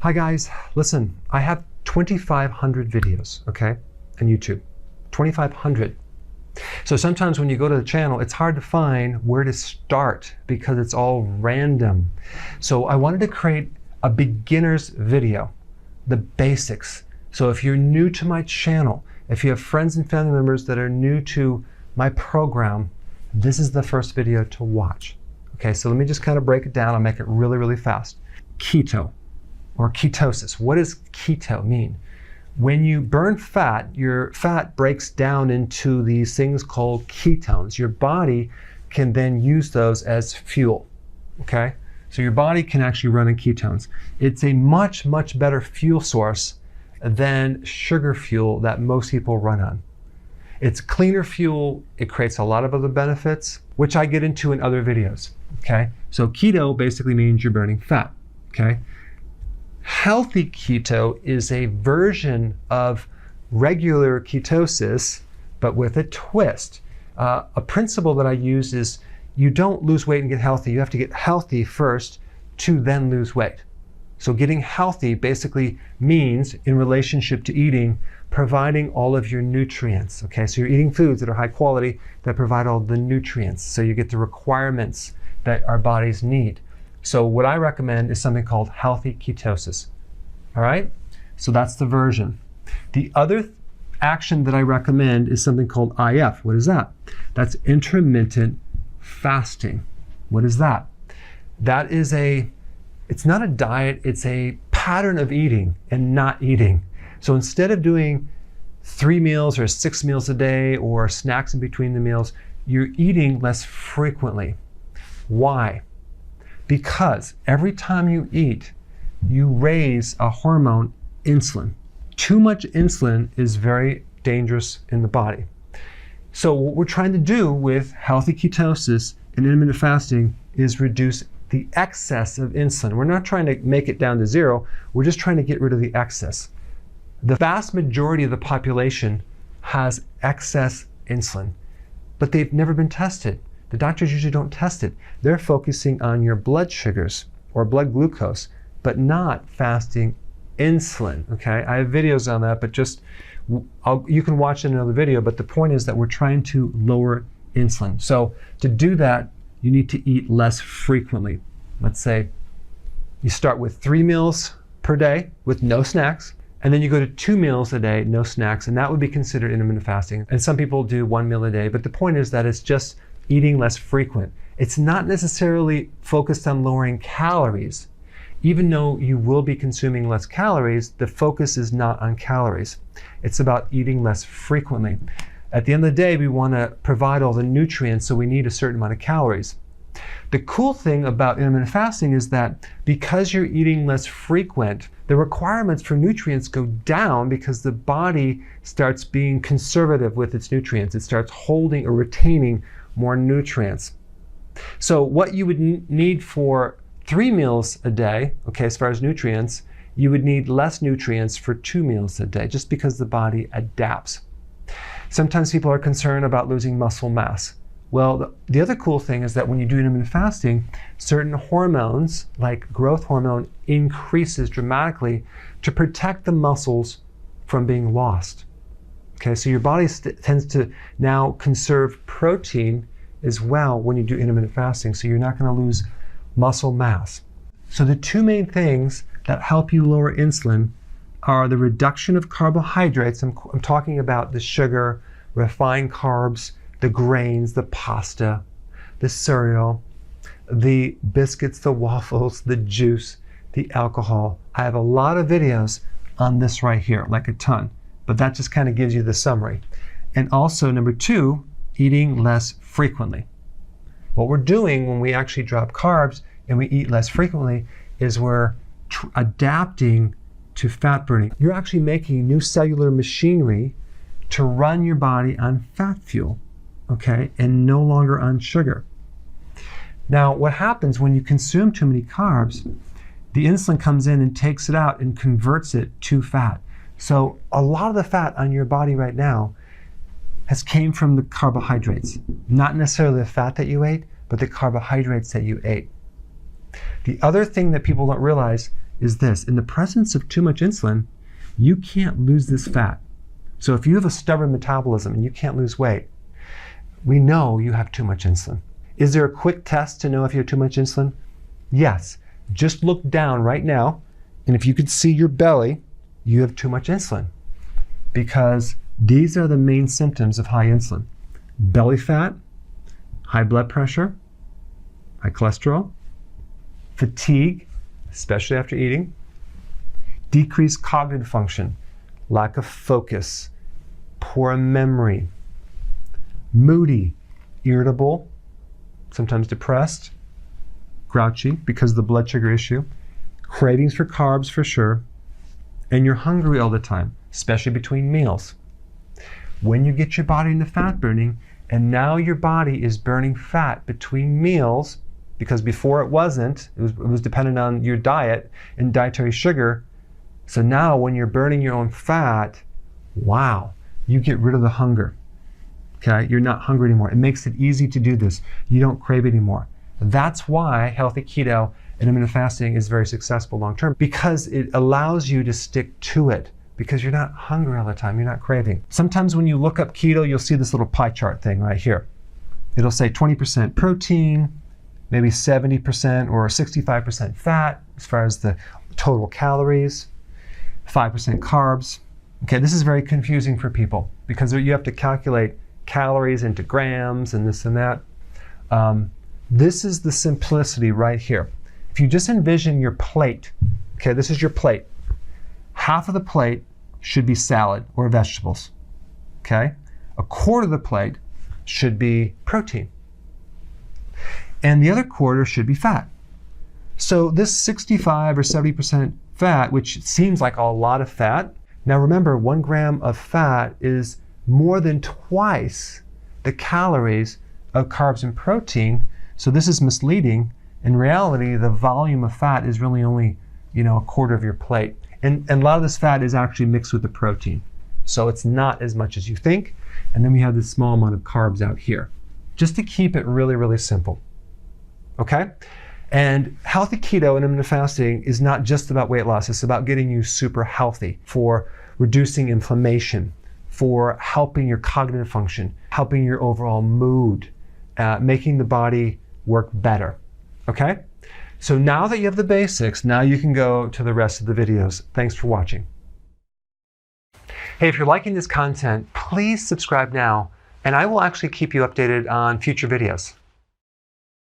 Hi guys, listen, I have 2,500 videos, okay, on YouTube, 2,500. So sometimes when you go to the channel, it's hard to find where to start because it's all random. So I wanted to create a beginner's video, the basics. So if you're new to my channel, if you have friends and family members that are new to my program, this is the first video to watch. Okay, so let me just kind of break it down. I'll make it really, really fast. Keto or ketosis. What does keto mean? When you burn fat, your fat breaks down into these things called ketones. Your body can then use those as fuel, okay? So your body can actually run on ketones. It's a much, much better fuel source than sugar fuel that most people run on. It's cleaner fuel. It creates a lot of other benefits, which I get into in other videos, okay? So keto basically means you're burning fat, okay? Healthy keto is a version of regular ketosis, but with a twist. A principle that I use is you don't lose weight and get healthy. You have to get healthy first to then lose weight. So getting healthy basically means, in relationship to eating, providing all of your nutrients. Okay, so you're eating foods that are high quality that provide all the nutrients. So you get the requirements that our bodies need. So what I recommend is something called healthy ketosis. All right, so that's the version. The other action that I recommend is something called IF. What is that? That's intermittent fasting. What is that? That is it's not a diet, it's a pattern of eating and not eating. So instead of doing 3 meals or 6 meals a day or snacks in between the meals, you're eating less frequently. Why? Because every time you eat, you raise a hormone, insulin. Too much insulin is very dangerous in the body. So what we're trying to do with healthy ketosis and intermittent fasting is reduce the excess of insulin. We're not trying to make it down to zero. We're just trying to get rid of the excess. The vast majority of the population has excess insulin, but they've never been tested. The doctors usually don't test it. They're focusing on your blood sugars or blood glucose, but not fasting insulin, okay? I have videos on that, but you can watch it in another video, but the point is that we're trying to lower insulin. So to do that, you need to eat less frequently. Let's say you start with 3 meals per day with no snacks, and then you go to 2 meals a day, no snacks, and that would be considered intermittent fasting. And some people do 1 meal a day, but the point is that it's just eating less frequent. It's not necessarily focused on lowering calories. Even though you will be consuming less calories, the focus is not on calories. It's about eating less frequently. At the end of the day, we want to provide all the nutrients, so we need a certain amount of calories. The cool thing about intermittent fasting is that because you're eating less frequent, the requirements for nutrients go down because the body starts being conservative with its nutrients. It starts holding or retaining more nutrients. So what you would need for 3 meals a day, okay, as far as nutrients, you would need less nutrients for 2 meals a day, just because the body adapts. Sometimes people are concerned about losing muscle mass. Well, the other cool thing is that when you do intermittent fasting, certain hormones, like growth hormone, increases dramatically to protect the muscles from being lost. Okay, so your body tends to now conserve protein as well when you do intermittent fasting, so you're not going to lose muscle mass. So the 2 main things that help you lower insulin are the reduction of carbohydrates. I'm talking about the sugar, refined carbs, the grains, the pasta, the cereal, the biscuits, the waffles, the juice, the alcohol. I have a lot of videos on this right here, like a ton, but that just kind of gives you the summary. And also, number 2, eating less frequently. What we're doing when we actually drop carbs and we eat less frequently is we're adapting to fat burning. You're actually making new cellular machinery to run your body on fat fuel, okay, and no longer on sugar. Now, what happens when you consume too many carbs, the insulin comes in and takes it out and converts it to fat. So a lot of the fat on your body right now has came from the carbohydrates, not necessarily the fat that you ate, but the carbohydrates that you ate. The other thing that people don't realize is this. In the presence of too much insulin, you can't lose this fat. So if you have a stubborn metabolism and you can't lose weight, we know you have too much insulin. Is there a quick test to know if you have too much insulin? Yes. Just look down right now, and if you could see your belly, you have too much insulin. Because these are the main symptoms of high insulin. Belly fat, high blood pressure, high cholesterol, fatigue, especially after eating, decreased cognitive function, lack of focus, poor memory, moody, irritable, sometimes depressed, grouchy because of the blood sugar issue, cravings for carbs for sure, and you're hungry all the time, especially between meals. When you get your body into fat burning, and now your body is burning fat between meals, because before it wasn't, it was dependent on your diet and dietary sugar. So now when you're burning your own fat, wow, you get rid of the hunger. Okay, you're not hungry anymore. It makes it easy to do this. You don't crave anymore. That's why healthy keto and intermittent fasting is very successful long term, because it allows you to stick to it, because you're not hungry all the time, you're not craving. Sometimes when you look up keto, you'll see this little pie chart thing right here. It'll say 20% protein, maybe 70% or 65% fat as far as the total calories, 5% carbs. Okay, this is very confusing for people because you have to calculate calories into grams and this and that. This is the simplicity right here. If you just envision your plate, okay, this is your plate. Half of the plate should be salad or vegetables, okay? A quarter of the plate should be protein. And the other quarter should be fat. So this 65 or 70% fat, which seems like a lot of fat, now remember 1 gram of fat is more than twice the calories of carbs and protein. So this is misleading. In reality, the volume of fat is really only, a quarter of your plate. And a lot of this fat is actually mixed with the protein. So it's not as much as you think. And then we have this small amount of carbs out here, just to keep it really, really simple. Okay? And healthy keto and intermittent fasting is not just about weight loss. It's about getting you super healthy, for reducing inflammation, for helping your cognitive function, helping your overall mood, making the body work better. Okay? So now that you have the basics, now you can go to the rest of the videos. Thanks for watching. Hey, if you're liking this content, please subscribe now, and I will actually keep you updated on future videos.